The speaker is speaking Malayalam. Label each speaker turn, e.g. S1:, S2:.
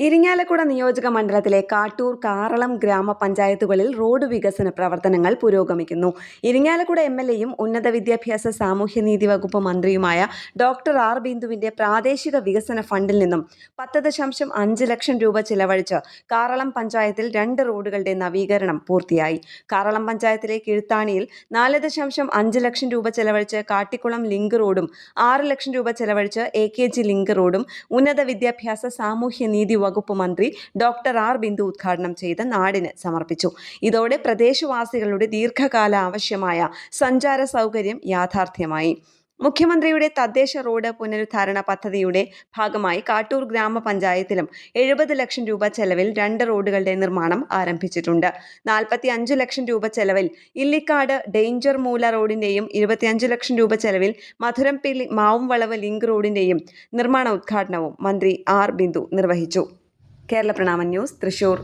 S1: ഇരിങ്ങാലക്കുട നിയോജക മണ്ഡലത്തിലെ കാട്ടൂർ, കാറളം ഗ്രാമപഞ്ചായത്തുകളിൽ റോഡ് വികസന പ്രവർത്തനങ്ങൾ പുരോഗമിക്കുന്നു. ഇരിങ്ങാലക്കുട എം.എൽ.എയും ഉന്നത വിദ്യാഭ്യാസ സാമൂഹ്യനീതി വകുപ്പ് മന്ത്രിയുമായ ഡോക്ടർ ആർ. ബിന്ദുവിന്റെ പ്രാദേശിക വികസന ഫണ്ടിൽ നിന്നും 10.5 ലക്ഷം രൂപ ചിലവഴിച്ച് കാറളം പഞ്ചായത്തിൽ 2 റോഡുകളുടെ നവീകരണം പൂർത്തിയായി. കാറളം പഞ്ചായത്തിലെ കിഴുത്താണിയിൽ 4.5 ലക്ഷം രൂപ ചെലവഴിച്ച് കാട്ടിക്കുളം ലിങ്ക് റോഡും 6 ലക്ഷം രൂപ ചെലവഴിച്ച് AKG ലിങ്ക് റോഡും ഉന്നത വിദ്യാഭ്യാസ സാമൂഹ്യനീതി വകുപ്പ് മന്ത്രി ഡോക്ടർ ആർ. ബിന്ദു ഉദ്ഘാടനം ചെയ്ത് നാടിന് സമർപ്പിച്ചു. ഇതോടെ പ്രദേശവാസികളുടെ ദീർഘകാല ആവശ്യമായ സഞ്ചാര സൗകര്യം യാഥാർത്ഥ്യമായി. മുഖ്യമന്ത്രിയുടെ തദ്ദേശ റോഡ് പുനരുദ്ധാരണ പദ്ധതിയുടെ ഭാഗമായി കാട്ടൂർ ഗ്രാമപഞ്ചായത്തിലും 70 ലക്ഷം രൂപ ചെലവിൽ 2 റോഡുകളുടെ നിർമ്മാണം ആരംഭിച്ചിട്ടുണ്ട്. 45 ലക്ഷം രൂപ ചെലവിൽ ഇല്ലിക്കാട് ഡേഞ്ചർ മൂല റോഡിന്റെയും 25 ലക്ഷം രൂപ ചെലവിൽ മധുരംപിള്ളി മാവുംവളവ് ലിങ്ക് റോഡിന്റെയും നിർമ്മാണ ഉദ്ഘാടനവും മന്ത്രി ആർ. ബിന്ദു നിർവഹിച്ചു. കേരള പ്രണാമൻ ന്യൂസ്, തൃശൂർ.